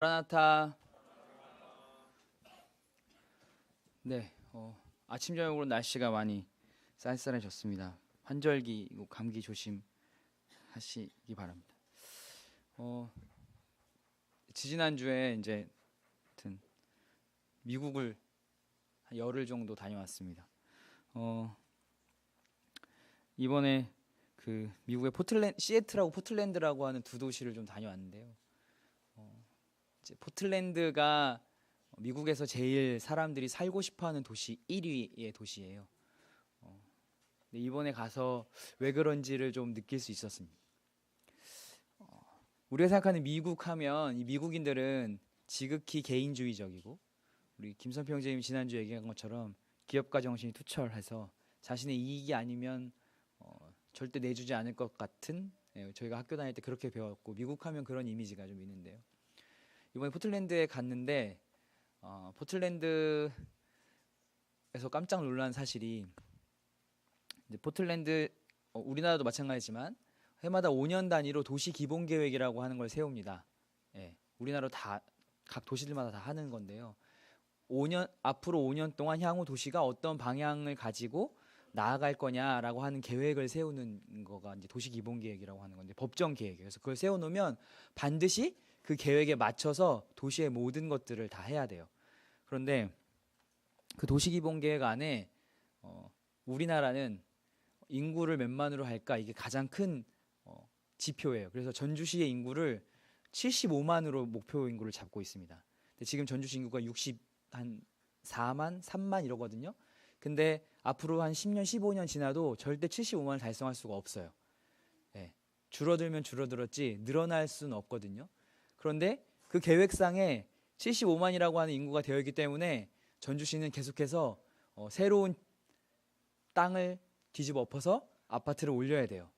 마라나타. 네, 아침 저녁으로 날씨가 많이 쌀쌀해졌습니다. 환절기 그리고 감기 조심하시기 바랍니다. 어, 지지난주에 이제 하여튼 미국을 한 열흘 정도 다녀왔습니다. 어, 이번에 그 미국의 시애틀하고 포틀랜드라고 하는 두 도시를 좀 다녀왔는데요. 이제 포틀랜드가 미국에서 제일 사람들이 살고 싶어하는 도시 1위의 도시예요. 근데 이번에 가서 왜 그런지를 좀 느낄 수 있었습니다. 우리가 생각하는 미국 하면 이 미국인들은 지극히 개인주의적이고, 우리 김선평 형제님 지난주 얘기한 것처럼 기업가 정신이 투철해서 자신의 이익이 아니면 절대 내주지 않을 것 같은, 저희가 학교 다닐 때 그렇게 배웠고 미국 하면 그런 이미지가 좀 있는데요. 이번에 포틀랜드에 갔는데 포틀랜드에서 깜짝 놀란 사실이, 이제 포틀랜드, 우리나라도 마찬가지지만 해마다 5년 단위로 도시 기본 계획이라고 하는 걸 세웁니다. 우리나라 각 도시들마다 다 하는 건데요. 앞으로 5년 동안 향후 도시가 어떤 방향을 가지고 나아갈 거냐라고 하는 계획을 세우는 거가 이제 도시 기본 계획이라고 하는 건데, 법정 계획이에요. 그래서 그걸 세워놓으면 반드시 그 계획에 맞춰서 도시의 모든 것들을 다 해야 돼요. 그런데 그 도시 기본 계획 안에 우리나라는 인구를 몇 만으로 할까, 이게 가장 큰 지표예요. 그래서 전주시의 인구를 75만으로 목표 인구를 잡고 있습니다. 근데 지금 전주시 인구가 한 4만, 3만 이러거든요. 근데 앞으로 한 10년, 15년 지나도 절대 75만을 달성할 수가 없어요. 줄어들면 줄어들었지 늘어날 수는 없거든요. 그런데 그 계획상에 75만이라고 하는 인구가 되어 있기 때문에 전주시는 계속해서 새로운 땅을 뒤집어 엎어서 아파트를 올려야 돼요.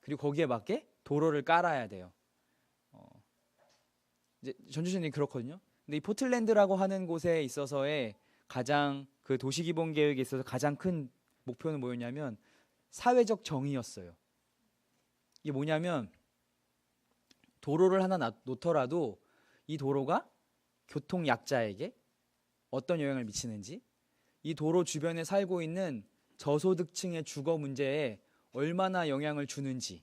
그리고 거기에 맞게 도로를 깔아야 돼요. 이제 전주시는 그렇거든요. 근데 이 포틀랜드라고 하는 곳에 있어서의 가장 그 도시기본 계획에 있어서 가장 큰 목표는 뭐였냐면 사회적 정의였어요. 이게 뭐냐면 도로를 하나 놓더라도 이 도로가 교통 약자에게 어떤 영향을 미치는지, 이 도로 주변에 살고 있는 저소득층의 주거 문제에 얼마나 영향을 주는지,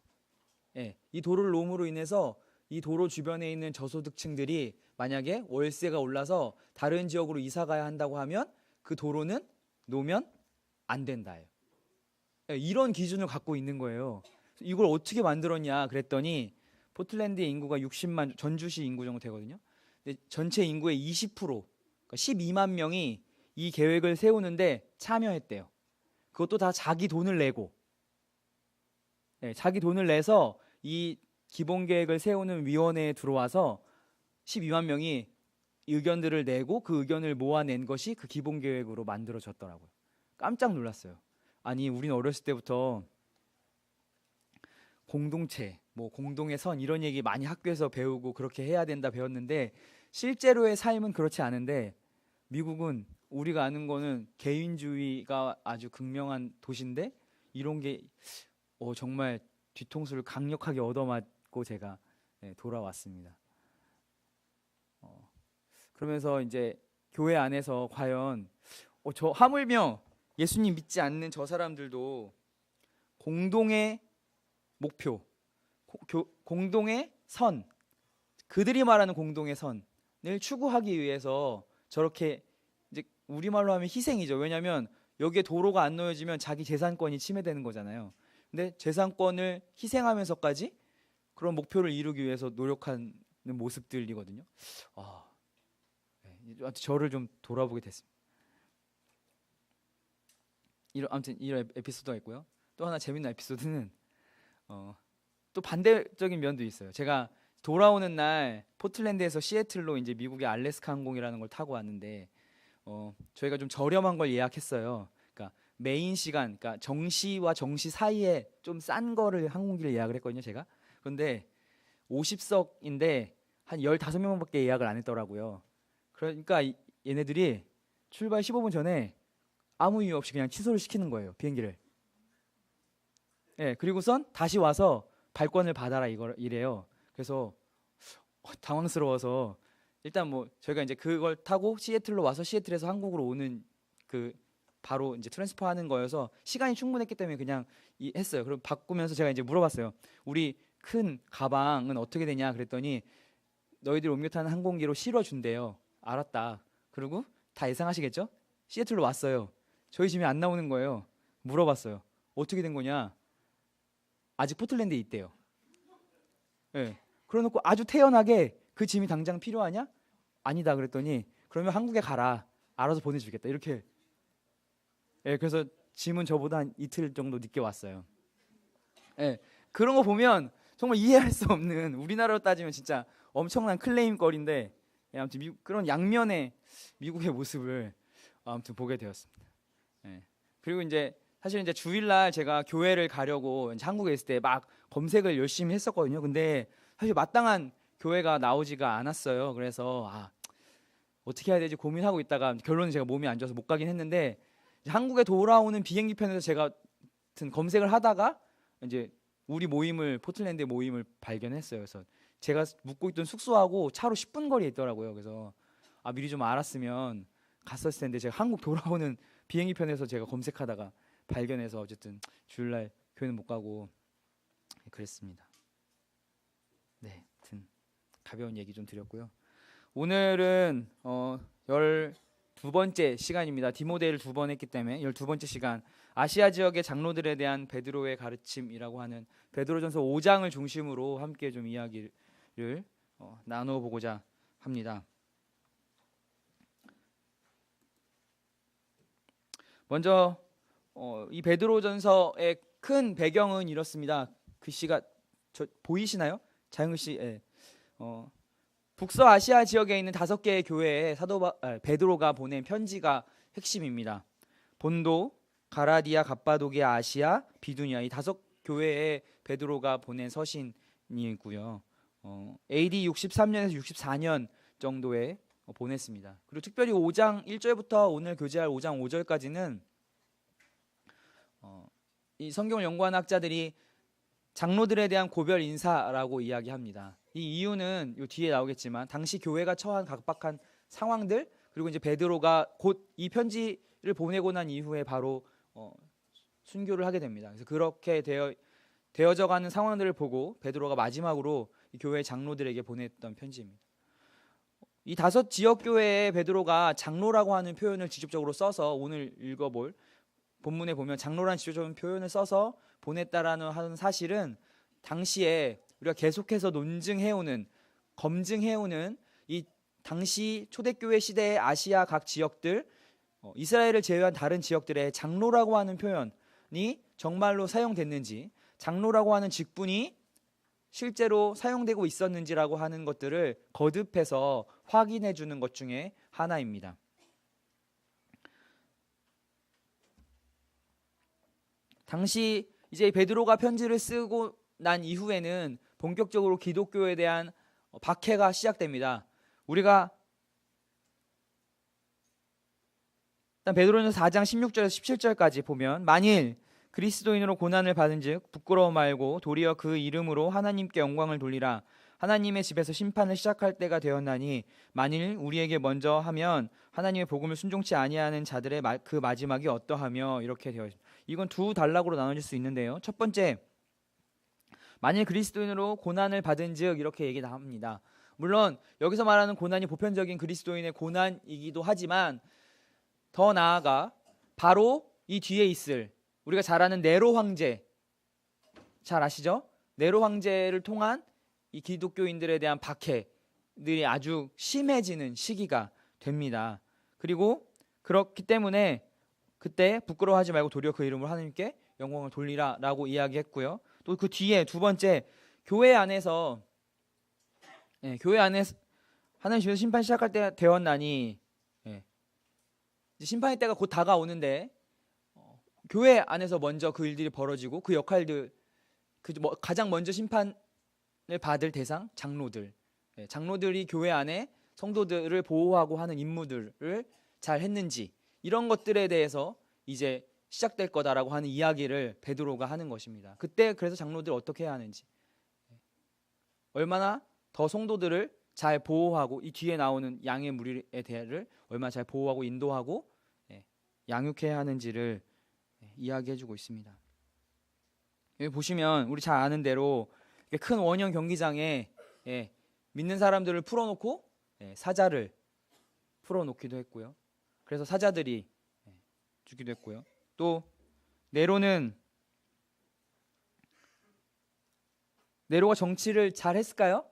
이 도로를 놓음으로 인해서 이 도로 주변에 있는 저소득층들이 만약에 월세가 올라서 다른 지역으로 이사 가야 한다고 하면 그 도로는 놓으면 안 된다예요. 이런 기준을 갖고 있는 거예요. 이걸 어떻게 만들었냐 그랬더니, 포틀랜드의 인구가 60만, 전주시 인구 정도 되거든요. 근데 전체 인구의 20%, 그러니까 12만 명이 이 계획을 세우는데 참여했대요. 그것도 다 자기 돈을 내고, 자기 돈을 내서 이 기본 계획을 세우는 위원회에 들어와서 12만 명이 의견들을 내고 그 의견을 모아낸 것이 그 기본 계획으로 만들어졌더라고요. 깜짝 놀랐어요. 아니, 우리는 어렸을 때부터 공동체, 뭐 공동의 선 이런 얘기 많이 학교에서 배우고 그렇게 해야 된다 배웠는데, 실제로의 삶은 그렇지 않은데, 미국은 우리가 아는 거는 개인주의가 아주 극명한 도시인데 이런 게 정말 뒤통수를 강력하게 얻어맞고 제가 돌아왔습니다. 그러면서 이제 교회 안에서 과연 저 하물며 예수님 믿지 않는 저 사람들도 공동의 목표, 공동의 선, 그들이 말하는 공동의 선을 추구하기 위해서 저렇게, 이제 우리말로 하면 희생이죠. 왜냐하면 여기에 도로가 안 놓여지면 자기 재산권이 침해되는 거잖아요. 근데 재산권을 희생하면서까지 그런 목표를 이루기 위해서 노력하는 모습들이거든요. 저를 좀 돌아보게 됐습니다. 아무튼 이런 에피소드가 있고요. 또 하나 재밌는 에피소드는 또 반대적인 면도 있어요. 제가 돌아오는 날 포틀랜드에서 시애틀로 이제 미국의 알래스카 항공이라는 걸 타고 왔는데, 저희가 좀 저렴한 걸 예약했어요. 그러니까 메인 시간, 그러니까 정시와 정시 사이에 좀 싼 거를 항공기를 예약을 했거든요, 제가. 그런데 50석인데 한 15명밖에 예약을 안 했더라고요. 그러니까 얘네들이 출발 15분 전에 아무 이유 없이 그냥 취소를 시키는 거예요, 비행기를. 그리고선 다시 와서 발권을 받아라 이래요. 그래서 당황스러워서 일단 뭐 저희가 이제 그걸 타고 시애틀로 와서 시애틀에서 한국으로 오는 그 바로 이제 트랜스퍼하는 거여서 시간이 충분했기 때문에 그냥 했어요. 그럼 바꾸면서 제가 이제 물어봤어요. 우리 큰 가방은 어떻게 되냐 그랬더니 너희들 옮겨 타는 항공기로 실어준대요. 알았다. 그리고 다 예상하시겠죠? 시애틀로 왔어요. 저희 짐이 안 나오는 거예요. 물어봤어요. 어떻게 된 거냐? 아직 포틀랜드에 있대요. 예. 그래놓고 아주 태연하게 그 짐이 당장 필요하냐? 아니다 그랬더니 그러면 한국에 가라. 알아서 보내주겠다. 이렇게. 예. 그래서 짐은 저보다 한 이틀 정도 늦게 왔어요. 예. 그런 거 보면 정말 이해할 수 없는 우리나라로 따지면 진짜 엄청난 클레임거리인데 예, 아무튼 그런 양면의 미국의 모습을 아무튼 보게 되었습니다. 예. 그리고 이제 사실 이제 주일날 제가 교회를 가려고 이제 한국에 있을 때 막 검색을 열심히 했었거든요. 근데 사실 마땅한 교회가 나오지가 않았어요. 그래서 어떻게 해야 되지 고민하고 있다가 결론은 제가 몸이 안 좋아서 못 가긴 했는데 이제 한국에 돌아오는 비행기 편에서 제가 검색을 하다가 이제 우리 모임을 포틀랜드 모임을 발견했어요. 그래서 제가 묵고 있던 숙소하고 차로 10분 거리에 있더라고요. 그래서 미리 좀 알았으면 갔었을 텐데 제가 한국 돌아오는 비행기 편에서 제가 검색하다가 발견해서 어쨌든 주일날 교회는 못 가고 그랬습니다. 네, 하여튼 가벼운 얘기 좀 드렸고요. 오늘은 12번째 시간입니다. 디모데를 2번 했기 때문에 12번째 시간 아시아 지역의 장로들에 대한 베드로의 가르침이라고 하는 베드로전서 5장을 중심으로 함께 좀 이야기를 나누어 보고자 합니다. 먼저 이 베드로전서의 큰 배경은 이렇습니다. 글씨가 보이시나요? 자영우 씨, 예. 북서아시아 지역에 있는 5개의 교회에 베드로가 보낸 편지가 핵심입니다. 본도, 가라디아, 갑바도기아, 아시아, 비두니아 이 5교회에 베드로가 보낸 서신이고요. AD 63년에서 64년 정도에 보냈습니다. 그리고 특별히 5장 1절부터 오늘 교제할 5장 5절까지는 이 성경을 연구하는 학자들이 장로들에 대한 고별 인사라고 이야기합니다. 이 이유는 이 뒤에 나오겠지만 당시 교회가 처한 각박한 상황들 그리고 이제 베드로가 곧 이 편지를 보내고 난 이후에 바로 순교를 하게 됩니다. 그래서 그렇게 되어져가는 상황들을 보고 베드로가 마지막으로 이 교회 장로들에게 보냈던 편지입니다. 이 5 지역 교회에 베드로가 장로라고 하는 표현을 직접적으로 써서 오늘 읽어볼 본문에 보면 장로라는 직접적인 표현을 써서 보냈다라는 하는 사실은 당시에 우리가 계속해서 검증해오는 이 당시 초대교회 시대의 아시아 각 지역들 이스라엘을 제외한 다른 지역들의 장로라고 하는 표현이 정말로 사용됐는지 장로라고 하는 직분이 실제로 사용되고 있었는지라고 하는 것들을 거듭해서 확인해 주는 것 중에 하나입니다. 당시 이제 베드로가 편지를 쓰고 난 이후에는 본격적으로 기독교에 대한 박해가 시작됩니다. 우리가 일단 베드로전서 4장 16절에서 17절까지 보면 만일 그리스도인으로 고난을 받은즉 부끄러워 말고 도리어 그 이름으로 하나님께 영광을 돌리라. 하나님의 집에서 심판을 시작할 때가 되었나니 만일 우리에게 먼저 하면 하나님의 복음을 순종치 아니하는 자들의 그 마지막이 어떠하며 이렇게 되어 있습니다. 이건 두 단락으로 나눠질 수 있는데요. 첫 번째, 만일 그리스도인으로 고난을 받은즉 이렇게 얘기합니다. 물론 여기서 말하는 고난이 보편적인 그리스도인의 고난이기도 하지만 더 나아가 바로 이 뒤에 있을 우리가 잘 아는 네로 황제, 잘 아시죠? 네로 황제를 통한 이 기독교인들에 대한 박해들이 아주 심해지는 시기가 됩니다. 그리고 그렇기 때문에 그때 부끄러워하지 말고 도리어 그 이름으로 하나님께 영광을 돌리라라고 이야기했고요. 또 그 뒤에 두 번째, 교회 안에서 하나님 집에서 심판 시작할 때 되었나니 심판의 때가 곧 다가오는데 교회 안에서 먼저 그 일들이 벌어지고 그 역할들 가장 먼저 심판을 받을 대상 장로들이 교회 안에 성도들을 보호하고 하는 임무들을 잘 했는지 이런 것들에 대해서 이제 시작될 거다라고 하는 이야기를 베드로가 하는 것입니다. 그때 그래서 장로들 어떻게 해야 하는지 얼마나 더 성도들을 잘 보호하고 이 뒤에 나오는 양의 무리에 대해를 얼마나 잘 보호하고 인도하고 양육해야 하는지를 이야기해주고 있습니다. 여기 보시면 우리 잘 아는 대로 큰 원형 경기장에 믿는 사람들을 풀어놓고 사자를 풀어놓기도 했고요. 그래서 사자들이 죽기도 했고요. 또 네로가 정치를 잘 했을까요?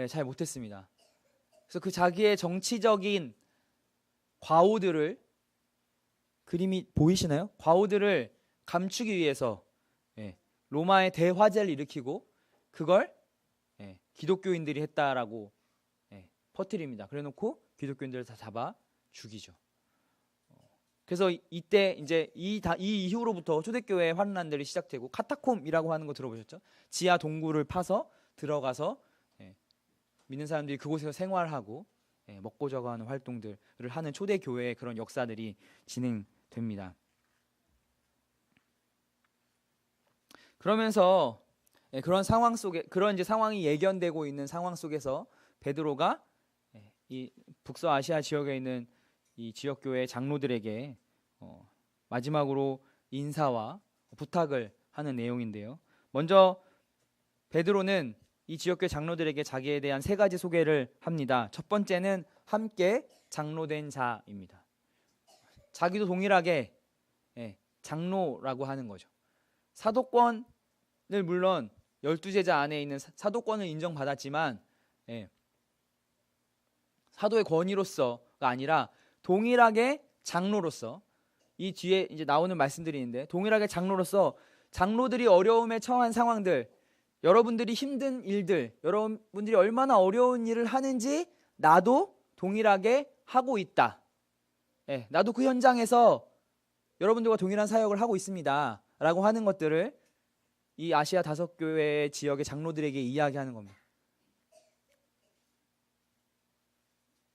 잘 못했습니다. 그래서 그 자기의 정치적인 과오들을, 그림이 보이시나요? 과오들을 감추기 위해서 로마의 대화재를 일으키고 그걸 기독교인들이 했다라고 퍼뜨립니다. 그래놓고 기독교인들을 다 잡아 죽이죠. 그래서 이때 이제 이 이후로부터 초대교회의 환란들이 시작되고, 카타콤이라고 하는 거 들어보셨죠? 지하 동굴을 파서 들어가서 믿는 사람들이 그곳에서 생활하고 먹고 저거하는 활동들을 하는 초대교회의 그런 역사들이 진행됩니다. 그러면서 그런 상황 속에, 그런 이제 상황이 예견되고 있는 상황 속에서 베드로가 이 북서아시아 지역에 있는 이 지역교회 장로들에게 마지막으로 인사와 부탁을 하는 내용인데요. 먼저 베드로는 이 지역교회 장로들에게 자기에 대한 3가지 소개를 합니다. 첫 번째는 함께 장로된 자입니다. 자기도 동일하게 장로라고 하는 거죠. 사도권을, 물론 12제자 안에 있는 사도권을 인정받았지만 사도의 권위로서가 아니라 동일하게 장로로서, 이 뒤에 이제 나오는 말씀들이 있는데, 동일하게 장로로서 장로들이 어려움에 처한 상황들, 여러분들이 힘든 일들, 여러분들이 얼마나 어려운 일을 하는지 나도 동일하게 하고 있다. 나도 그 현장에서 여러분들과 동일한 사역을 하고 있습니다. 라고 하는 것들을 이 아시아 5교회 지역의 장로들에게 이야기하는 겁니다.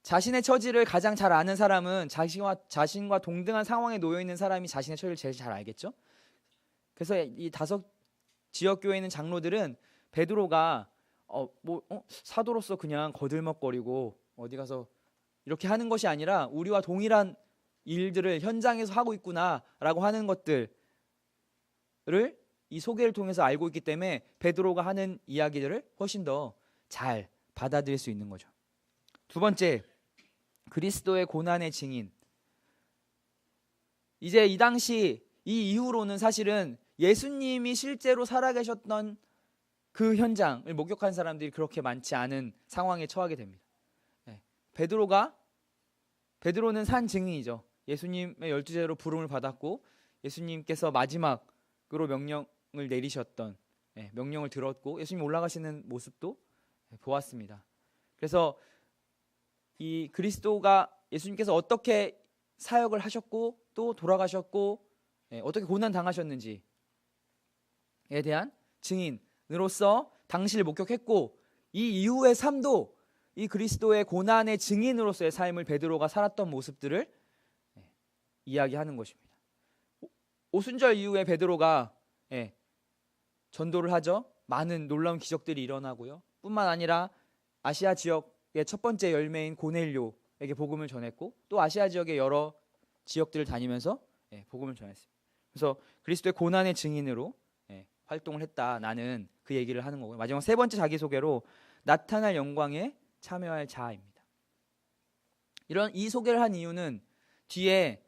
자신의 처지를 가장 잘 아는 사람은 자신과 동등한 상황에 놓여 있는 사람이 자신의 처지를 제일 잘 알겠죠. 그래서 이 5 지역교회에 있는 장로들은 베드로가 사도로서 그냥 거들먹거리고 어디 가서 이렇게 하는 것이 아니라 우리와 동일한 일들을 현장에서 하고 있구나라고 하는 것들을 이 소개를 통해서 알고 있기 때문에 베드로가 하는 이야기들을 훨씬 더 잘 받아들일 수 있는 거죠. 두 번째, 그리스도의 고난의 증인. 이제 이 당시, 이 이후로는 사실은 예수님이 실제로 살아계셨던 그 현장을 목격한 사람들이 그렇게 많지 않은 상황에 처하게 됩니다. 베드로는 산 증인이죠. 예수님의 12제자로 부름을 받았고 예수님께서 마지막으로 명령을 내리셨던, 명령을 들었고 예수님 올라가시는 모습도 보았습니다. 그래서 이 그리스도가, 예수님께서 어떻게 사역을 하셨고 또 돌아가셨고 어떻게 고난 당하셨는지에 대한 증인으로서 당시를 목격했고, 이 이후의 삶도 이 그리스도의 고난의 증인으로서의 삶을 베드로가 살았던 모습들을 이야기하는 것입니다. 오순절 이후에 베드로가 전도를 하죠. 많은 놀라운 기적들이 일어나고요. 뿐만 아니라 아시아 지역의 첫 번째 열매인 고넬료에게 복음을 전했고, 또 아시아 지역의 여러 지역들을 다니면서 복음을 전했습니다. 그래서 그리스도의 고난의 증인으로 활동을 했다, 나는 그 얘기를 하는 거고요. 마지막 3번째 자기소개로 나타날 영광에 참여할 자입니다. 이 소개를 한 이유는 뒤에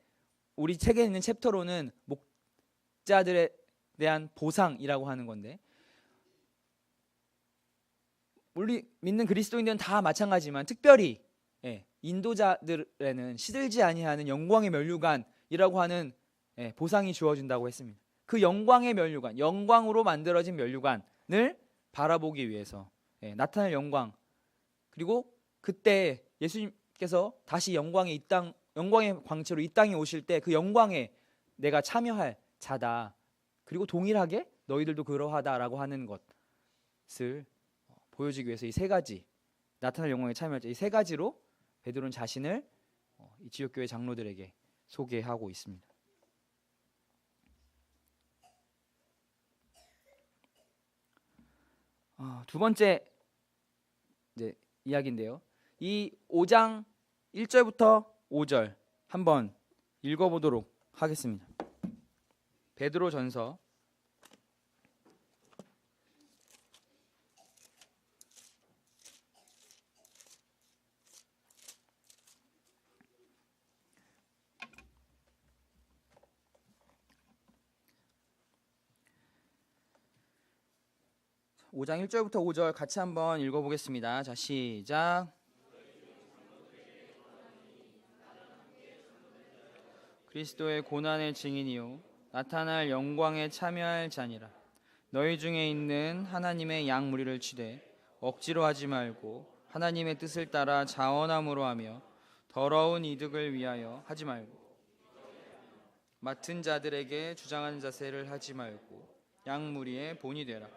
우리 책에 있는 챕터로는 목자들에 대한 보상이라고 하는 건데, 우리 믿는 그리스도인들은 다 마찬가지지만 특별히 인도자들에는 시들지 아니하는 영광의 면류관이라고 하는 보상이 주어진다고 했습니다. 그 영광의 면류관, 영광으로 만들어진 면류관을 바라보기 위해서 나타날 영광, 그리고 그때 예수님께서 다시 영광의 광채로 이 땅에 오실 때 그 영광에 내가 참여할 자다, 그리고 동일하게 너희들도 그러하다라고 하는 것을 보여주기 위해서 이 3가지, 나타날 영광에 참여할 자, 이 3가지로 베드로는 자신을 이 지역교회 장로들에게 소개하고 있습니다. 두 번째, 이제 이야기인데요. 이 5장 1절부터 5절 한번 읽어보도록 하겠습니다. 베드로전서 5장 1절부터 5절 같이 한번 읽어보겠습니다. 자, 시작. 그리스도의 고난의 증인이요 나타날 영광에 참여할 자니라. 너희 중에 있는 하나님의 양 무리를 치되 억지로 하지 말고 하나님의 뜻을 따라 자원함으로 하며 더러운 이득을 위하여 하지 말고 맡은 자들에게 주장하는 자세를 하지 말고 양 무리의 본이 되라.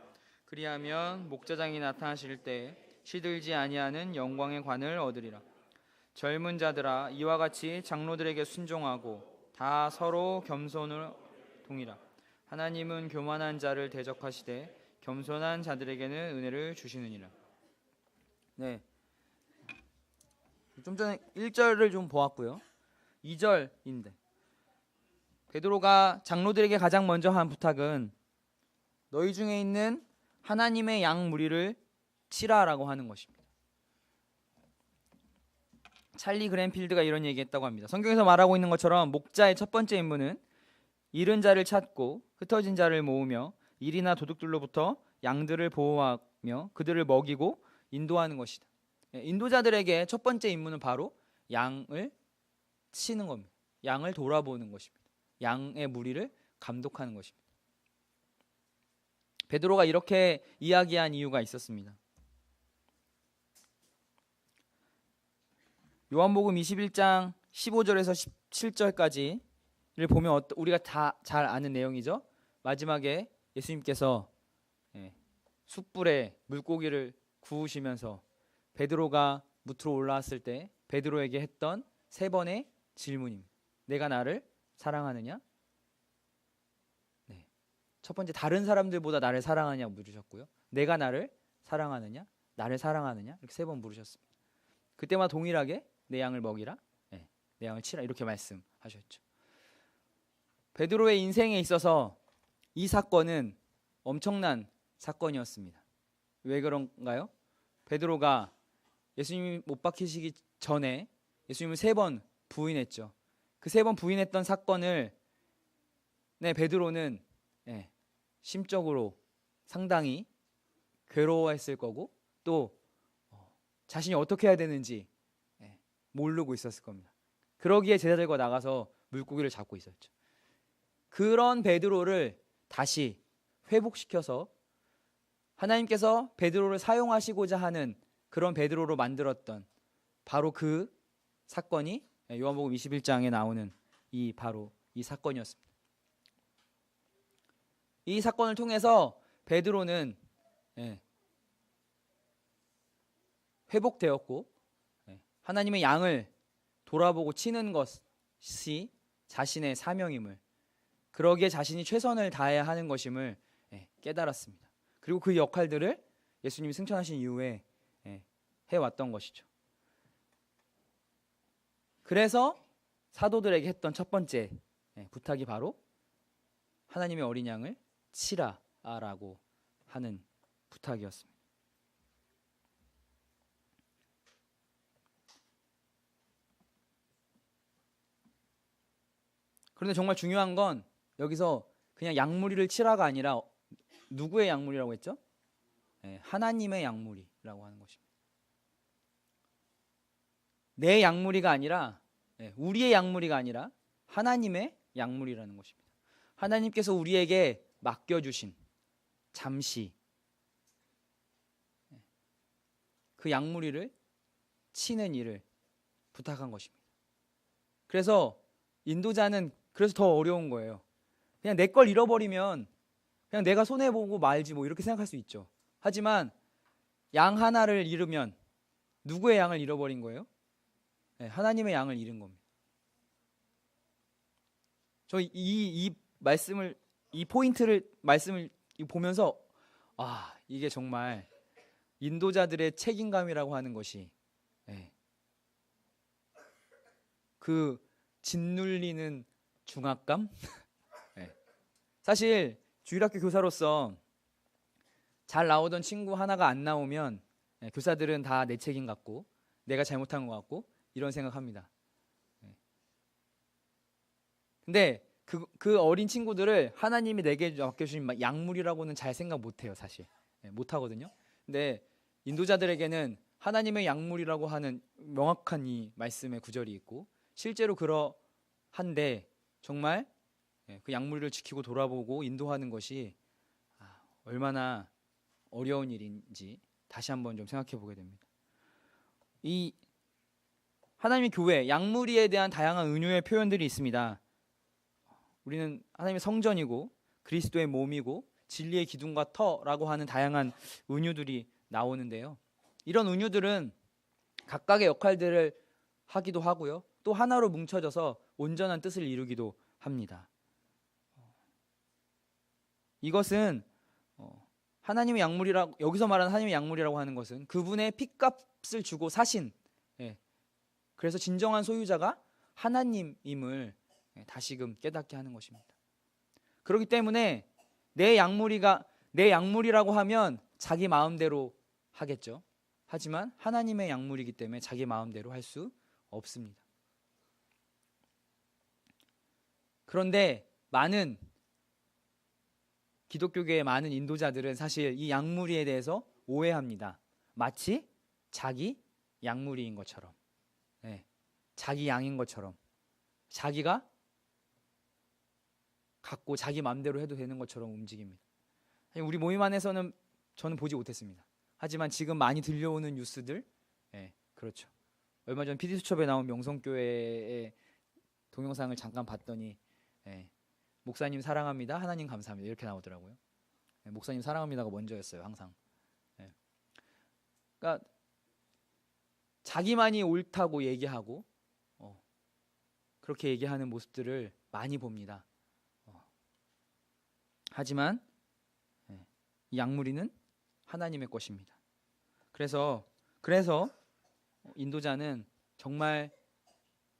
그리하면 목자장이 나타나실 때 시들지 아니하는 영광의 관을 얻으리라. 젊은 자들아 이와 같이 장로들에게 순종하고 다 서로 겸손을 동이라. 하나님은 교만한 자를 대적하시되 겸손한 자들에게는 은혜를 주시느니라. 네. 좀 전에 1절을 좀 보았고요. 2절인데 베드로가 장로들에게 가장 먼저 한 부탁은 너희 중에 있는 하나님의 양 무리를 치라라고 하는 것입니다. 찰리 그랜필드가 이런 얘기했다고 합니다. 성경에서 말하고 있는 것처럼 목자의 첫 번째 임무는 잃은 자를 찾고 흩어진 자를 모으며 일이나 도둑들로부터 양들을 보호하며 그들을 먹이고 인도하는 것이다. 인도자들에게 첫 번째 임무는 바로 양을 치는 겁니다. 양을 돌아보는 것입니다. 양의 무리를 감독하는 것입니다. 베드로가 이렇게 이야기한 이유가 있었습니다. 요한복음 21장 15절에서 17절까지를 보면 우리가 다 잘 아는 내용이죠. 마지막에 예수님께서 숯불에 물고기를 구우시면서 베드로가 무트로 올라왔을 때 베드로에게 했던 3번의 질문입니다. 내가 나를 사랑하느냐? 첫 번째, 다른 사람들보다 나를 사랑하느냐 물으셨고요. 내가 나를 사랑하느냐? 나를 사랑하느냐? 이렇게 3번 물으셨습니다. 그때마다 동일하게 내 양을 먹이라, 내 양을 치라 이렇게 말씀하셨죠. 베드로의 인생에 있어서 이 사건은 엄청난 사건이었습니다. 왜 그런가요? 베드로가 예수님이 못 박히시기 전에 예수님을 3번 부인했죠. 그 3번 부인했던 사건을 베드로는 심적으로 상당히 괴로워했을 거고 또 자신이 어떻게 해야 되는지 모르고 있었을 겁니다. 그러기에 제자들과 나가서 물고기를 잡고 있었죠. 그런 베드로를 다시 회복시켜서 하나님께서 베드로를 사용하시고자 하는 그런 베드로로 만들었던 바로 그 사건이 요한복음 21장에 나오는 바로 이 사건이었습니다. 이 사건을 통해서 베드로는 회복되었고 하나님의 양을 돌아보고 치는 것이 자신의 사명임을, 그러기에 자신이 최선을 다해야 하는 것임을 깨달았습니다. 그리고 그 역할들을 예수님이 승천하신 이후에 해왔던 것이죠. 그래서 사도들에게 했던 첫 번째 부탁이 바로 하나님의 어린 양을 치라라고 하는 부탁이었습니다. 그런데 정말 중요한 건 여기서 그냥 양무리를 치라가 아니라 누구의 양무리라고 했죠? 하나님의 양무리라고 하는 것입니다. 내 양무리가 아니라 우리의 양무리가 아니라 하나님의 양무리라는 것입니다. 하나님께서 우리에게 맡겨주신 잠시 그 양무리를 치는 일을 부탁한 것입니다. 그래서 인도자는 그래서 더 어려운 거예요. 그냥 내 걸 잃어버리면 그냥 내가 손해보고 말지 뭐 이렇게 생각할 수 있죠. 하지만 양 하나를 잃으면 누구의 양을 잃어버린 거예요? 하나님의 양을 잃은 겁니다. 저 이 말씀을, 이 포인트를 말씀을 보면서 이게 정말 인도자들의 책임감이라고 하는 것이 예, 그 짓눌리는 중압감? 예. 사실 주일학교 교사로서 잘 나오던 친구 하나가 안 나오면 예, 교사들은 다 내 책임 같고 내가 잘못한 것 같고 이런 생각합니다. 예. 근데 그 어린 친구들을 하나님이 내게 맡겨주신 약물이라고는 잘 생각 못해요, 사실. 예, 못하거든요. 근데 인도자들에게는 하나님의 약물이라고 하는 명확한 이 말씀의 구절이 있고 실제로 그러한데 정말 예, 그 약물을 지키고 돌아보고 인도하는 것이 얼마나 어려운 일인지 다시 한번 좀 생각해 보게 됩니다. 이 하나님의 교회, 약물이에 대한 다양한 은유의 표현들이 있습니다. 우리는 하나님의 성전이고 그리스도의 몸이고 진리의 기둥과 터라고 하는 다양한 은유들이 나오는데요. 이런 은유들은 각각의 역할들을 하기도 하고요. 또 하나로 뭉쳐져서 온전한 뜻을 이루기도 합니다. 이것은 하나님의 약물이라고 여기서 말하는 하나님의 약물이라고 하는 것은 그분의 핏값을 주고 사신 예, 그래서 진정한 소유자가 하나님임을 다시금 깨닫게 하는 것입니다. 그렇기 때문에 내 약물이라고 하면 자기 마음대로 하겠죠. 하지만 하나님의 약물이기 때문에 자기 마음대로 할 수 없습니다. 그런데 많은 기독교계의 많은 인도자들은 사실 이 약물이에 대해서 오해합니다. 마치 자기 약물이인 것처럼, 네, 자기 양인 것처럼, 자기가 갖고 자기 마음대로 해도 되는 것처럼 움직입니다. 우리 모임 안에서는 저는 보지 못했습니다. 하지만 지금 많이 들려오는 뉴스들, 예, 그렇죠. 얼마 전 PD수첩에 나온 명성교회의 동영상을 잠깐 봤더니 예, 목사님 사랑합니다, 하나님 감사합니다 이렇게 나오더라고요. 예, 목사님 사랑합니다가 먼저였어요, 항상. 예. 그러니까 자기만이 옳다고 얘기하고 그렇게 얘기하는 모습들을 많이 봅니다. 하지만 이 약물이는 하나님의 것입니다. 그래서 인도자는 정말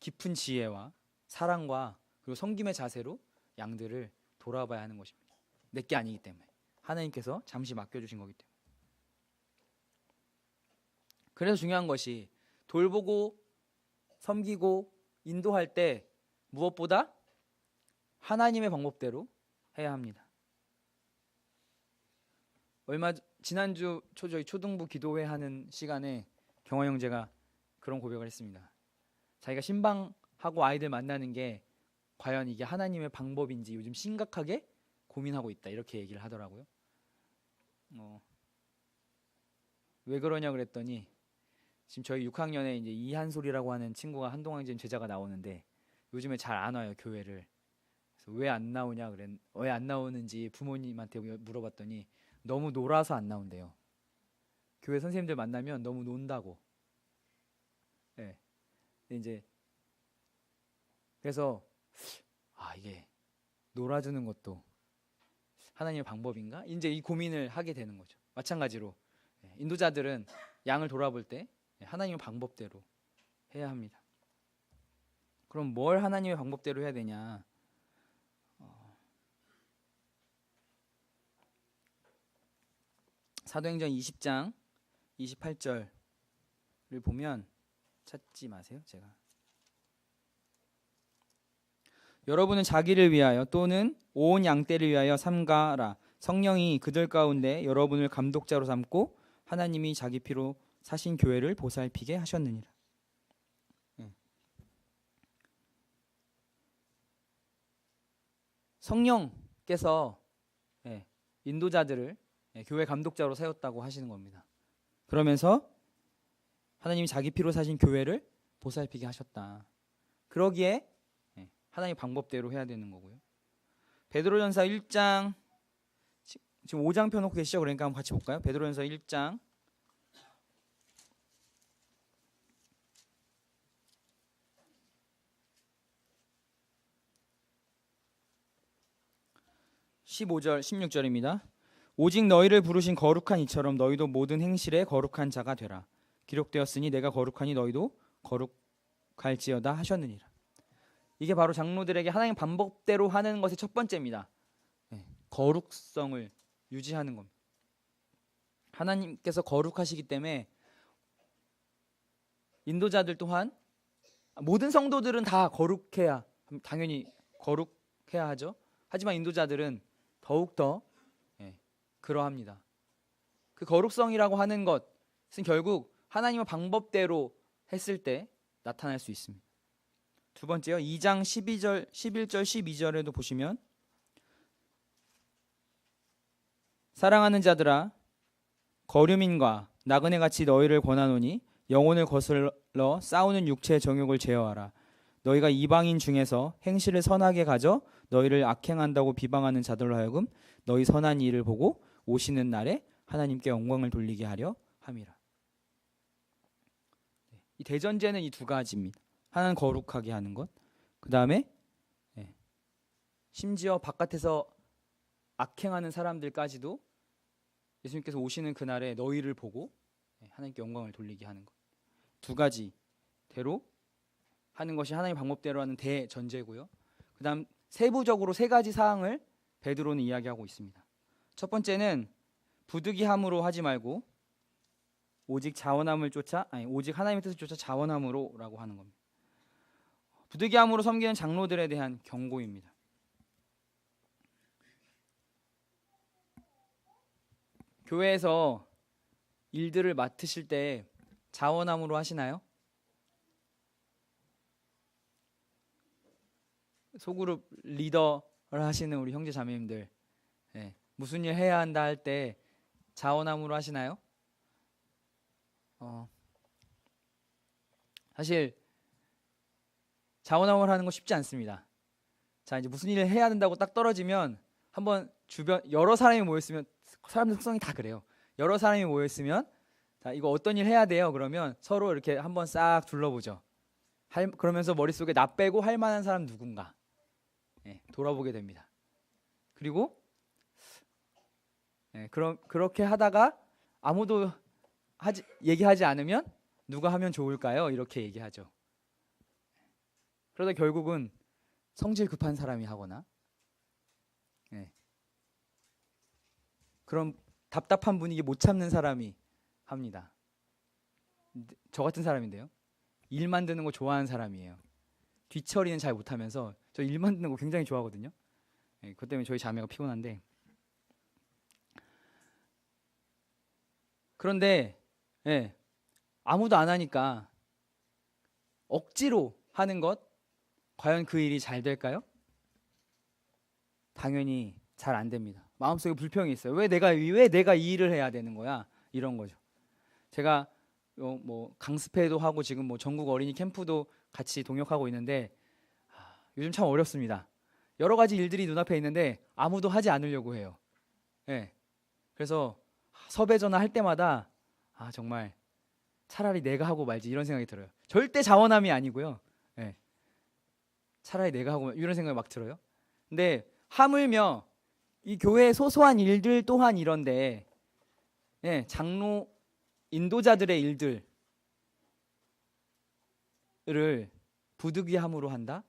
깊은 지혜와 사랑과 그리고 섬김의 자세로 양들을 돌아봐야 하는 것입니다. 내게 아니기 때문에 하나님께서 잠시 맡겨주신 거기 때문에. 그래서 중요한 것이 돌보고 섬기고 인도할 때 무엇보다 하나님의 방법대로 해야 합니다. 지난주 저희 초등부 기도회 하는 시간에 경화 형제가 그런 고백을 했습니다. 자기가 신방하고 아이들 만나는 게 과연 이게 하나님의 방법인지 요즘 심각하게 고민하고 있다 이렇게 얘기를 하더라고요. 왜 그러냐 그랬더니 지금 저희 6학년에 이제 이한솔이라고 하는 친구가 한동안 지금 제자가 나오는데 요즘에 잘 안 와요, 교회를. 그래서 왜 안 나오는지 부모님한테 물어봤더니 너무 놀아서 안 나온대요. 교회 선생님들 만나면 너무 논다고. 네. 이제 그래서 이게 놀아주는 것도 하나님의 방법인가? 이제 이 고민을 하게 되는 거죠. 마찬가지로 인도자들은 양을 돌아볼 때 하나님의 방법대로 해야 합니다. 그럼 뭘 하나님의 방법대로 해야 되냐? 사도행전 20장 28절을 보면 찾지 마세요. 여러분은 자기를 위하여 또는 온 양떼를 위하여 삼가라. 성령이 그들 가운데 여러분을 감독자로 삼고 하나님이 자기 피로 사신 교회를 보살피게 하셨느니라. 성령께서 인도자들을 교회 감독자로 세웠다고 하시는 겁니다. 그러면서 하나님이 자기 피로 사신 교회를 보살피게 하셨다. 그러기에 하나님 방법대로 해야 되는 거고요. 베드로전서 1장 지금 5장 펴놓고 계시죠? 그러니까 한번 같이 볼까요? 베드로전서 1장 15절 16절입니다. 오직 너희를 부르신 거룩한 이처럼 너희도 모든 행실에 거룩한 자가 되라. 기록되었으니 내가 거룩하니 너희도 거룩할지어다 하셨느니라. 이게 바로 장로들에게 하나님 방법대로 하는 것의 첫 번째입니다. 거룩성을 유지하는 겁니다. 하나님께서 거룩하시기 때문에 인도자들 또한, 모든 성도들은 다 거룩해야, 당연히 거룩해야 하죠. 하지만 인도자들은 더욱더 그러합니다. 그 거룩성이라고 하는 것은 결국 하나님의 방법대로 했을 때 나타날 수 있습니다. 두 번째요, 2장 11절 12절에도 보시면, 사랑하는 자들아 거류민과 나그네같이 너희를 권하노니 영혼을 거슬러 싸우는 육체의 정욕을 제어하라. 너희가 이방인 중에서 행실을 선하게 가져 너희를 악행한다고 비방하는 자들로 하여금 너희 선한 일을 보고 오시는 날에 하나님께 영광을 돌리게 하려 함이라. 이 대전제는 이 두 가지입니다. 하나는 거룩하게 하는 것, 그 다음에 심지어 바깥에서 악행하는 사람들까지도 예수님께서 오시는 그날에 너희를 보고 하나님께 영광을 돌리게 하는 것. 두 가지대로 하는 것이 하나님의 방법대로 하는 대전제고요. 그 다음 세부적으로 세 가지 사항을 베드로는 이야기하고 있습니다. 첫 번째는 부득이함으로 하지 말고 오직 오직 하나님의 뜻을 쫓아 자원함으로라고 하는 겁니다. 부득이함으로 섬기는 장로들에 대한 경고입니다. 교회에서 일들을 맡으실 때 자원함으로 하시나요? 소그룹 리더를 하시는 우리 형제 자매님들, 무슨 일 해야 한다 할 때 자원함으로 하시나요? 사실 자원함을 하는 거 쉽지 않습니다. 자, 이제 무슨 일을 해야 된다고 딱 떨어지면 한번 주변 여러 사람이 모였으면, 사람들 특성이 다 그래요. 여러 사람이 모였으면 자, 이거 어떤 일 해야 돼요? 그러면 서로 이렇게 한번 싹 둘러보죠. 그러면서 머릿속에 나 빼고 할 만한 사람 누군가 돌아보게 됩니다. 그리고 그렇게 하다가 아무도 얘기하지 않으면 누가 하면 좋을까요? 이렇게 얘기하죠. 그러다 결국은 성질 급한 사람이 하거나 그런 답답한 분위기 못 참는 사람이 합니다. 저 같은 사람인데요, 일 만드는 거 좋아하는 사람이에요. 뒤처리는 잘 못하면서 저 일 만드는 거 굉장히 좋아하거든요. 그것 때문에 저희 자매가 피곤한데, 그런데 아무도 안 하니까 억지로 하는 것, 과연 그 일이 잘 될까요? 당연히 잘 안 됩니다. 마음속에 불평이 있어요. 왜 내가 이 일을 해야 되는 거야? 이런 거죠. 제가 뭐 강습회도 하고 지금 뭐 전국 어린이 캠프도 같이 동역하고 있는데 요즘 참 어렵습니다. 여러 가지 일들이 눈앞에 있는데 아무도 하지 않으려고 해요. 그래서 섭외 전화할 때마다 정말 차라리 내가 하고 말지 이런 생각이 들어요. 절대 자원함이 아니고요. 차라리 내가 하고 이런 생각이 막 들어요. 근데 하물며 이 교회의 소소한 일들 또한 이런데 장로 인도자들의 일들을 부득이함으로 한다?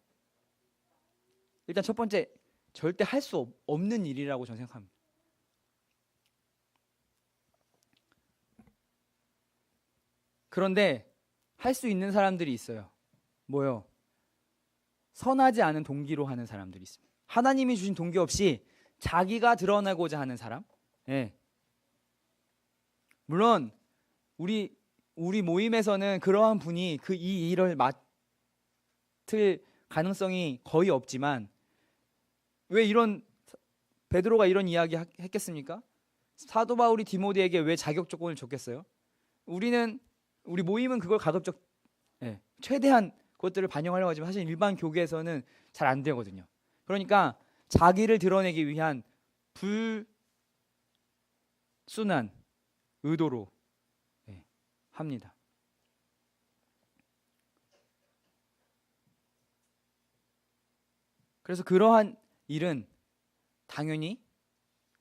일단 첫 번째, 절대 할 수 없는 일이라고 저는 생각합니다. 그런데 할 수 있는 사람들이 있어요. 뭐요? 선하지 않은 동기로 하는 사람들이 있습니다. 하나님이 주신 동기 없이 자기가 드러나고자 하는 사람. 물론 우리 모임에서는 그러한 분이 이 일을 맡을 가능성이 거의 없지만, 왜 베드로가 이런 이야기 했겠습니까? 사도 바울이 디모데에게 왜 자격 조건을 줬겠어요? 우리 모임은 그걸 가급적 최대한 그것들을 반영하려고 하지만 사실 일반 교계에서는 잘 안 되거든요. 그러니까 자기를 드러내기 위한 불순한 의도로 합니다. 그래서 그러한 일은 당연히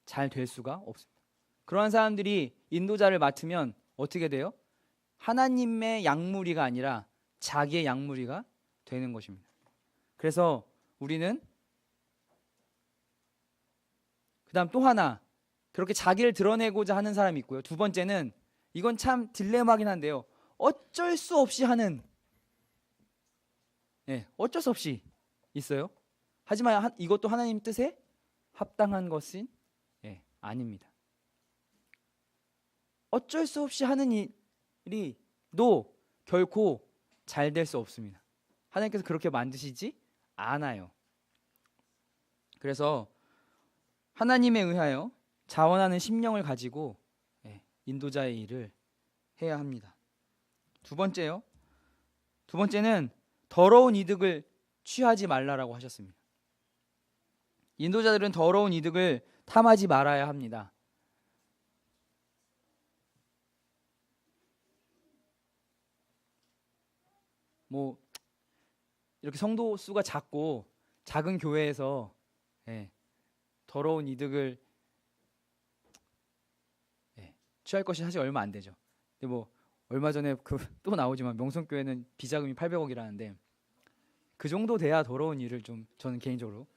잘 될 수가 없습니다. 그러한 사람들이 인도자를 맡으면 어떻게 돼요? 하나님의 약물이가 아니라 자기의 약물이가 되는 것입니다. 그래서 우리는 그다음 또 하나, 그렇게 자기를 드러내고자 하는 사람이 있고요. 두 번째는, 이건 참 딜레마긴 한데요, 어쩔 수 없이 하는, 어쩔 수 없이 있어요. 하지만 이것도 하나님 뜻에 합당한 것은 아닙니다. 어쩔 수 없이 하는 일이도 결코 잘 될 수 없습니다. 하나님께서 그렇게 만드시지 않아요. 그래서 하나님에 의하여 자원하는 심령을 가지고 인도자의 일을 해야 합니다. 두 번째는 더러운 이득을 취하지 말라라고 하셨습니다. 인도자들은 더러운 이득을 탐하지 말아야 합니다. 뭐 이렇게 성도 수가 작고 작은 교회에서 더러운 이득을 취할 것이 사실 얼마 안 되죠. 근데 뭐 얼마 전에 또 나오지만 명성교회는 비자금이 800억이라는데 그 정도 돼야 더러운 일을 좀 저는 개인적으로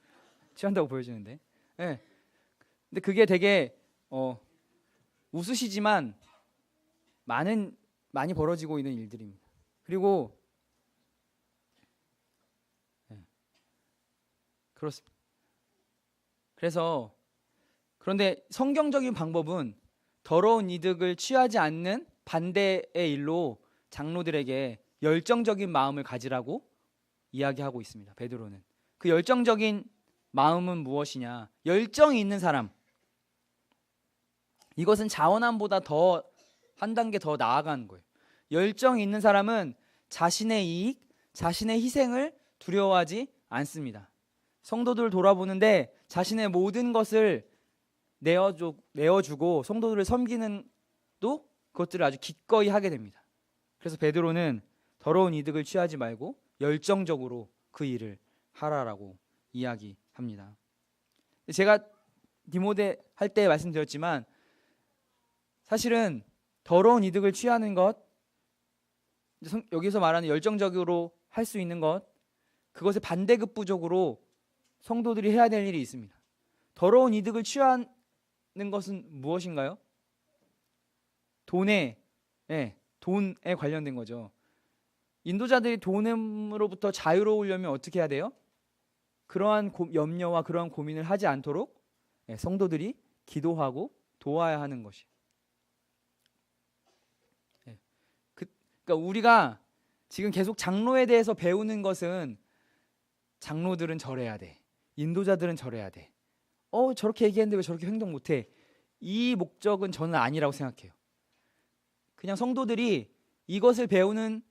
취한다고 보여지는데, 근데 그게 되게 웃으시지만 많이 벌어지고 있는 일들입니다. 그리고 그렇습니다. 그런데 성경적인 방법은 더러운 이득을 취하지 않는 반대의 일로 장로들에게 열정적인 마음을 가지라고 이야기하고 있습니다. 베드로는 그 열정적인 마음은 무엇이냐? 열정이 있는 사람, 이것은 자원함보다 한 단계 더 나아가는 거예요. 열정이 있는 사람은 자신의 이익, 자신의 희생을 두려워하지 않습니다. 성도들을 돌아보는데 자신의 모든 것을 내어주고 성도들을 섬기는 또 그것들을 아주 기꺼이 하게 됩니다. 그래서 베드로는 더러운 이득을 취하지 말고 열정적으로 그 일을 하라라고 이야기합니다. 제가 디모데 할 때 말씀드렸지만 사실은 더러운 이득을 취하는 것, 여기서 말하는 열정적으로 할 수 있는 것, 그것의 반대급부적으로 성도들이 해야 될 일이 있습니다. 더러운 이득을 취하는 것은 무엇인가요? 돈에 관련된 거죠. 인도자들이 돈으로부터 자유로우려면 어떻게 해야 돼요? 그러한 염려와 그러한 고민을 하지 않도록 성도들이 기도하고 도와야 하는 것이. 그러니까 우리가 지금 계속 장로에 대해서 배우는 것은 장로들은 저래야 돼, 인도자들은 저래야 돼, 저렇게 얘기했는데 왜 저렇게 행동 못해, 이 목적은 저는 아니라고 생각해요. 그냥 성도들이 이것을 배우는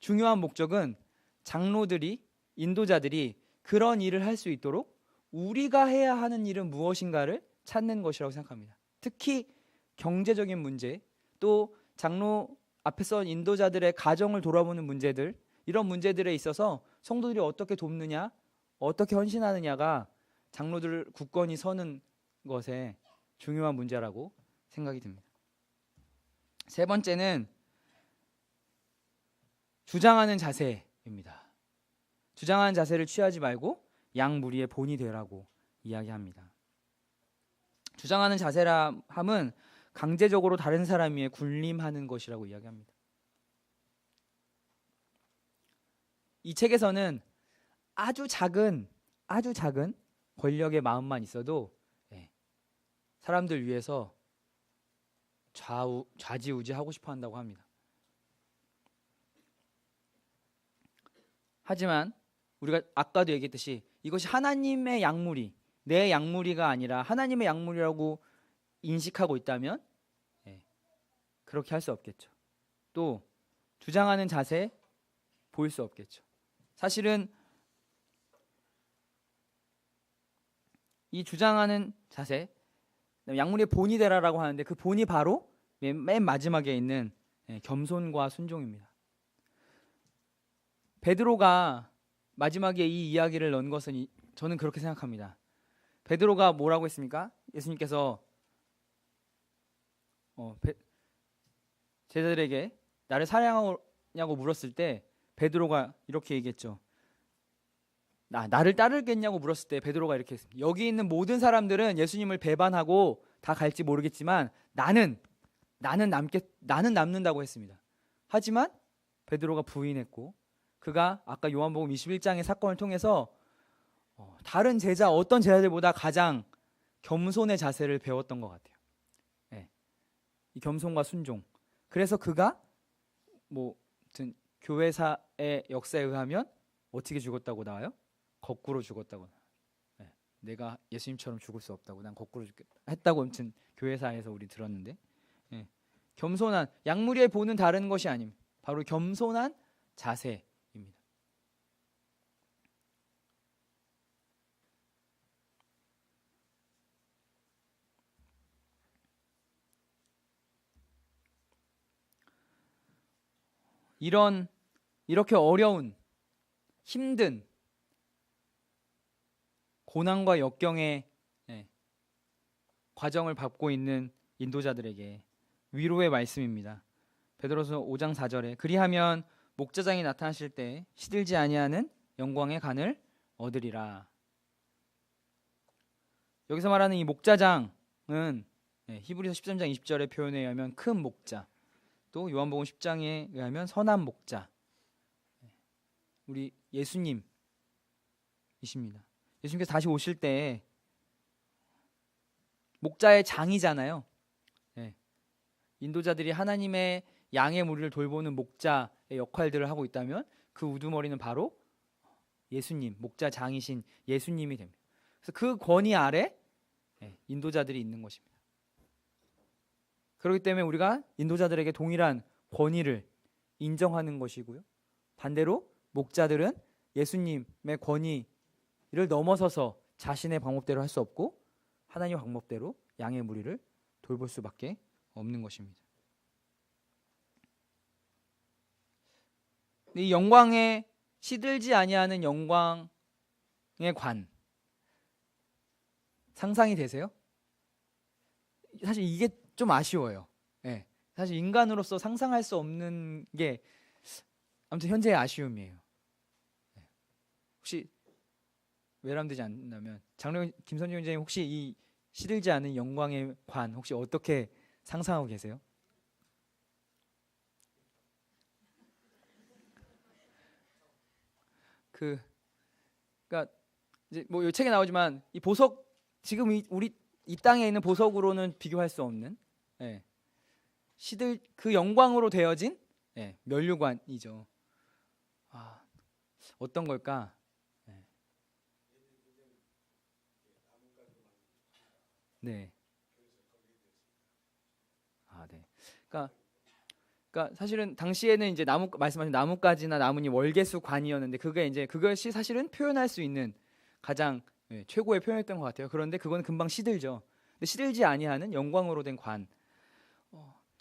중요한 목적은 장로들이, 인도자들이 그런 일을 할 수 있도록 우리가 해야 하는 일은 무엇인가를 찾는 것이라고 생각합니다. 특히 경제적인 문제, 또 장로 앞에서 인도자들의 가정을 돌아보는 문제들, 이런 문제들에 있어서 성도들이 어떻게 돕느냐, 어떻게 헌신하느냐가 장로들 굳건히 서는 것에 중요한 문제라고 생각이 듭니다. 세 번째는 주장하는 자세입니다. 주장하는 자세를 취하지 말고 양 무리의 본이 되라고 이야기합니다. 주장하는 자세라 함은 강제적으로 다른 사람 위에 군림하는 것이라고 이야기합니다. 이 책에서는 아주 작은 권력의 마음만 있어도 사람들 위해서 좌지우지하고 싶어 한다고 합니다. 하지만 우리가 아까도 얘기했듯이 이것이 하나님의 약물이 내 약물이가 아니라 하나님의 약물이라고 인식하고 있다면 그렇게 할 수 없겠죠. 또 주장하는 자세 보일 수 없겠죠. 사실은 이 주장하는 자세, 약물의 본이 되라라고 하는데 그 본이 바로 맨 마지막에 있는 겸손과 순종입니다. 베드로가 마지막에 이 이야기를 넣은 것은 저는 그렇게 생각합니다. 베드로가 뭐라고 했습니까? 예수님께서 제자들에게 나를 사랑하냐고 물었을 때 베드로가 이렇게 얘기했죠. 나를 따르겠냐고 물었을 때 베드로가 이렇게 했습니다. 여기 있는 모든 사람들은 예수님을 배반하고 다 갈지 모르겠지만 나는 남는다고 했습니다. 하지만 베드로가 부인했고 그가 아까 요한복음 21장의 사건을 통해서 다른 어떤 제자들보다 가장 겸손의 자세를 배웠던 것 같아요. 네. 이 겸손과 순종. 그래서 그가 교회사의 역사에 의하면 어떻게 죽었다고 나와요? 거꾸로 죽었다고. 네. 내가 예수님처럼 죽을 수 없다고. 난 거꾸로 죽겠다 했다고 아무튼 교회사에서 우리 들었는데, 네. 겸손한 양무리의 보는 다른 것이 아닙니다. 바로 겸손한 자세입니다. 이렇게 어려운 힘든 고난과 역경의 과정을 밟고 있는 인도자들에게 위로의 말씀입니다. 베드로서 5장 4절에 그리하면 목자장이 나타나실 때 시들지 아니하는 영광의 간을 얻으리라. 여기서 말하는 이 목자장은 히브리서 13장 20절의 표현에 의하면 큰 목자, 또 요한복음 10장에 의하면 선한 목자, 우리 예수님이십니다. 예수님께서 다시 오실 때 목자의 장이잖아요. 인도자들이 하나님의 양의 무리를 돌보는 목자의 역할들을 하고 있다면 그 우두머리는 바로 예수님, 목자 장이신 예수님이 됩니다. 그래서 그 권위 아래 인도자들이 있는 것입니다. 그렇기 때문에 우리가 인도자들에게 동일한 권위를 인정하는 것이고요. 반대로 목자들은 예수님의 권위를 넘어서서 자신의 방법대로 할 수 없고 하나님의 방법대로 양의 무리를 돌볼 수밖에 없는 것입니다. 이 영광에 시들지 아니하는 영광의 관 상상이 되세요? 사실 이게 좀 아쉬워요. 사실 인간으로서 상상할 수 없는 게 아무튼 현재의 아쉬움이에요. 혹시 외람되지 않나면 김선영 원장님 혹시 이 시들지 않은 영광의 관 혹시 어떻게 상상하고 계세요? 그러니까 이제 이 책에 나오지만 이 보석 지금 우리 이 땅에 있는 보석으로는 비교할 수 없는 그 영광으로 되어진 면류관이죠. 어떤 걸까? 네. 네. 그러니까 사실은 당시에는 이제 말씀하신 나뭇가지나 나뭇잎 월계수 관이었는데 그것이 사실은 표현할 수 있는 가장 최고의 표현이었던 것 같아요. 그런데 그건 금방 시들죠. 근데 시들지 아니하는 영광으로 된 관.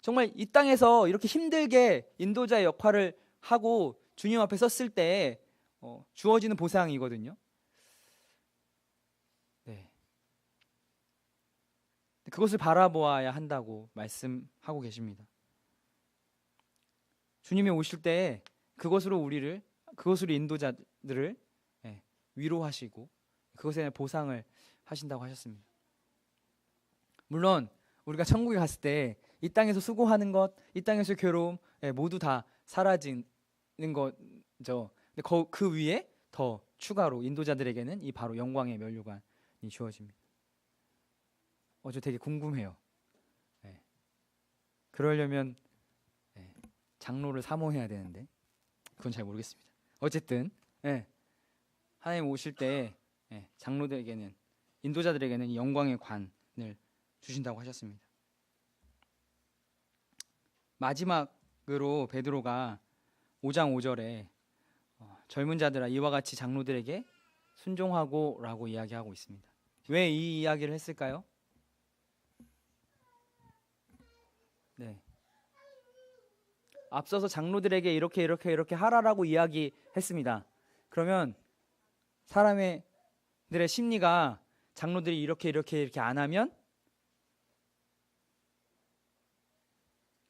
정말 이 땅에서 이렇게 힘들게 인도자의 역할을 하고 주님 앞에 섰을 때 주어지는 보상이거든요. 그것을 바라보아야 한다고 말씀하고 계십니다. 주님이 오실 때 그것으로 인도자들을 위로하시고 그것에 대한 보상을 하신다고 하셨습니다. 물론 우리가 천국에 갔을 때 이 땅에서 수고하는 것, 이 땅에서 괴로움 모두 다 사라지는 거죠. 근데 그 위에 더 추가로 인도자들에게는 이 바로 영광의 면류관이 주어집니다. 저 되게 궁금해요. 그러려면 장로를 사모해야 되는데 그건 잘 모르겠습니다. 어쨌든 하나님 오실 때 장로들에게는 인도자들에게는 이 영광의 관을 주신다고 하셨습니다. 마지막으로 베드로가 5장 5절에 젊은 자들아 이와 같이 장로들에게 순종하고 라고 이야기하고 있습니다. 왜 이 이야기를 했을까요? 앞서서 장로들에게 이렇게 하라라고 이야기했습니다. 그러면 사람들의 심리가 장로들이 이렇게 안 하면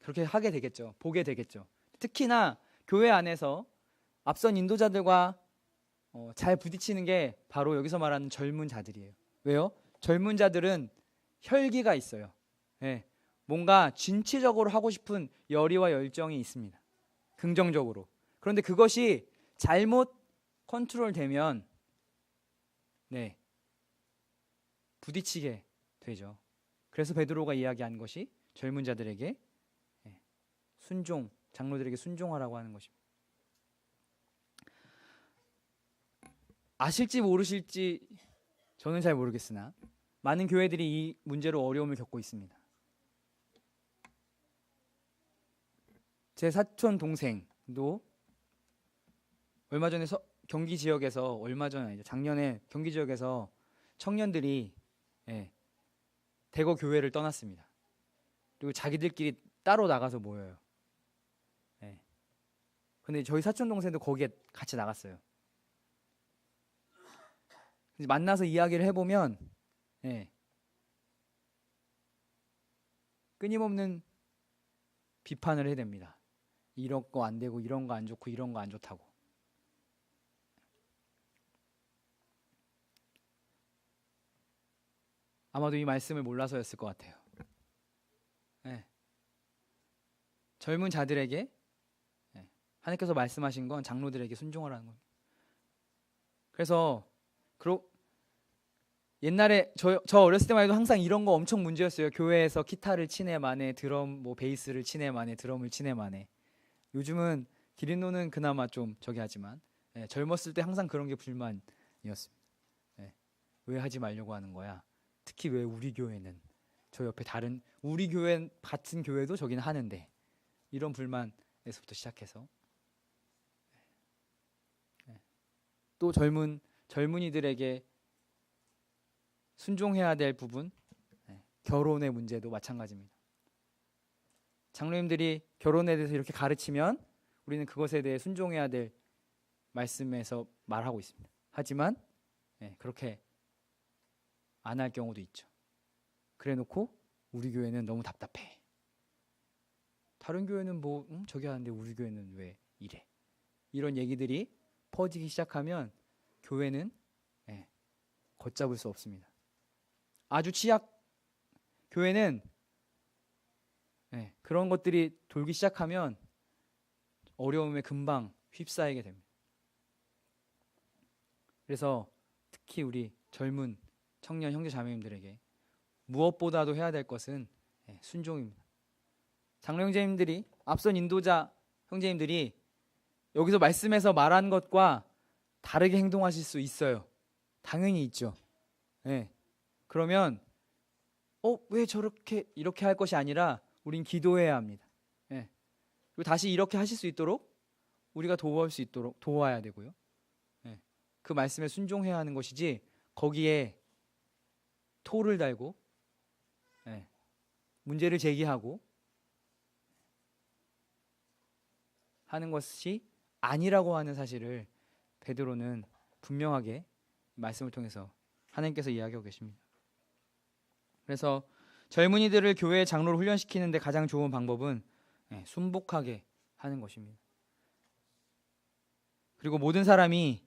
그렇게 하게 되겠죠. 보게 되겠죠. 특히나 교회 안에서 앞선 인도자들과 잘 부딪히는 게 바로 여기서 말하는 젊은 자들이에요. 왜요? 젊은 자들은 혈기가 있어요. 예, 뭔가 진취적으로 하고 싶은 열의와 열정이 있습니다. 긍정적으로. 그런데 그것이 잘못 컨트롤되면 네, 부딪히게 되죠. 그래서 베드로가 이야기한 것이 젊은 자들에게 순종, 장로들에게 순종하라고 하는 것입니다. 아실지 모르실지 저는 잘 모르겠으나 많은 교회들이 이 문제로 어려움을 겪고 있습니다. 제 사촌 동생도 얼마 전에 경기 지역에서 작년에 경기 지역에서 청년들이 대거 교회를 떠났습니다. 그리고 자기들끼리 따로 나가서 모여요. 근데 저희 사촌 동생도 거기에 같이 나갔어요. 만나서 이야기를 해보면 끊임없는 비판을 해야 됩니다. 이런 거 안 되고 이런 거 안 좋고 이런 거 안 좋다고. 아마도 이 말씀을 몰라서였을 것 같아요. 젊은 자들에게 하나님께서 말씀하신 건 장로들에게 순종하라는 겁니다. 그래서 옛날에 저 어렸을 때만 해도 항상 이런 거 엄청 문제였어요. 교회에서 기타를 치네 마네, 드럼 베이스를 치네 마네, 드럼을 치네 마네. 요즘은 기린노는 그나마 좀 저기 하지만 젊었을 때 항상 그런 게 불만이었습니다. 왜 하지 말려고 하는 거야? 특히 왜 우리 교회는 저 옆에 다른 우리 교회 같은 교회도 저기는 하는데, 이런 불만에서부터 시작해서 또 젊은이들에게 순종해야 될 부분, 결혼의 문제도 마찬가지입니다. 장로님들이 결혼에 대해서 이렇게 가르치면 우리는 그것에 대해 순종해야 될 말씀에서 말하고 있습니다. 하지만 그렇게 안 할 경우도 있죠. 그래놓고 우리 교회는 너무 답답해. 다른 교회는 뭐 저기 하는데 우리 교회는 왜 이래? 이런 얘기들이 퍼지기 시작하면 교회는 걷잡을 수 없습니다. 아주 교회는 그런 것들이 돌기 시작하면 어려움에 금방 휩싸이게 됩니다. 그래서 특히 우리 젊은 청년 형제 자매님들에게 무엇보다도 해야 될 것은 순종입니다. 장로 형제님들이, 앞선 인도자 형제님들이 여기서 말씀에서 말한 것과 다르게 행동하실 수 있어요. 당연히 있죠. 그러면 왜 저렇게 이렇게 할 것이 아니라 우린 기도해야 합니다. 그리고 다시 이렇게 하실 수 있도록 우리가 도울 수 있도록 도와야 되고요. 그 말씀에 순종해야 하는 것이지 거기에 토를 달고 문제를 제기하고 하는 것이 아니라고 하는 사실을 베드로는 분명하게 말씀을 통해서 하나님께서 이야기하고 계십니다. 그래서 젊은이들을 교회의 장로로 훈련시키는데 가장 좋은 방법은 순복하게 하는 것입니다. 그리고 모든 사람이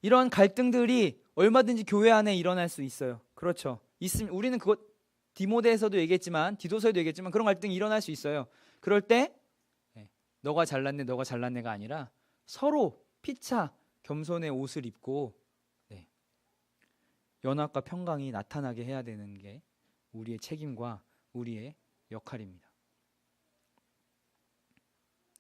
이런 갈등들이 얼마든지 교회 안에 일어날 수 있어요. 그렇죠. 우리는 그것 디모데에서도 얘기했지만, 디도서에도 얘기했지만 그런 갈등이 일어날 수 있어요. 그럴 때 너가 잘났네 너가 잘났네가 아니라 서로 피차 겸손의 옷을 입고 연합과 평강이 나타나게 해야 되는 게 우리의 책임과 우리의 역할입니다.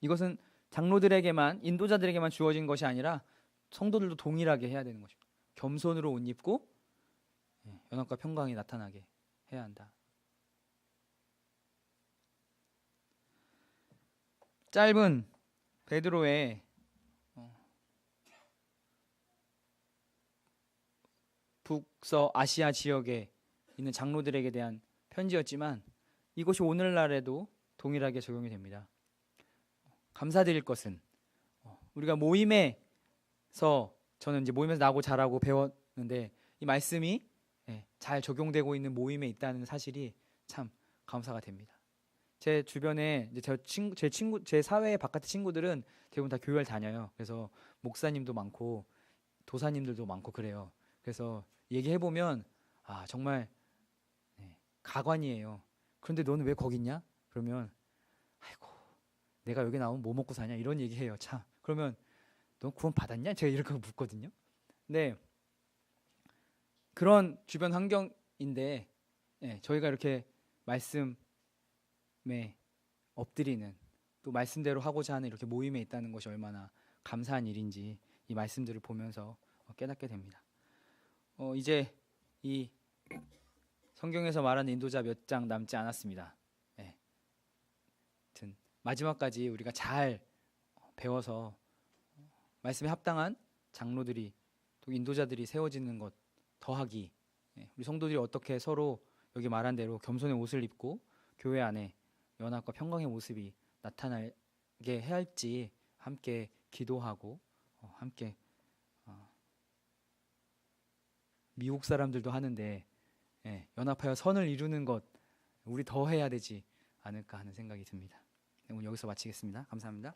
이것은 장로들에게만, 인도자들에게만 주어진 것이 아니라 성도들도 동일하게 해야 되는 것입니다. 겸손으로 옷 입고 연합과 평강이 나타나게 해야 한다. 짧은 베드로의 북서 아시아 지역에 있는 장로들에게 대한 편지였지만 이것이 오늘날에도 동일하게 적용이 됩니다. 감사드릴 것은 우리가 모임에서, 저는 이제 모임에서 나고 자라고 배웠는데 이 말씀이 잘 적용되고 있는 모임에 있다는 사실이 참 감사가 됩니다. 제 주변에 이제 제 사회 바깥의 친구들은 대부분 다 교회를 다녀요. 그래서 목사님도 많고 도사님들도 많고 그래요. 그래서 얘기해 보면 아 정말 네, 가관이에요. 그런데 너는 왜 거기 있냐? 그러면 아이고 내가 여기 나오면 뭐 먹고 사냐 이런 얘기해요. 참 그러면 넌 구원 받았냐? 제가 이렇게 묻거든요. 네 그런 주변 환경인데 저희가 이렇게 말씀에 엎드리는 또 말씀대로 하고자 하는 이렇게 모임에 있다는 것이 얼마나 감사한 일인지 이 말씀들을 보면서 깨닫게 됩니다. 이제 이 성경에서 말하는 인도자 몇 장 남지 않았습니다. 하여튼 마지막까지 우리가 잘 배워서 말씀에 합당한 장로들이 또 인도자들이 세워지는 것 더하기 우리 성도들이 어떻게 서로 여기 말한 대로 겸손의 옷을 입고 교회 안에 연합과 평강의 모습이 나타나게 해야 할지 함께 기도하고 함께 미국 사람들도 하는데 연합하여 선을 이루는 것 우리 더 해야 되지 않을까 하는 생각이 듭니다. 오늘 여기서 마치겠습니다. 감사합니다.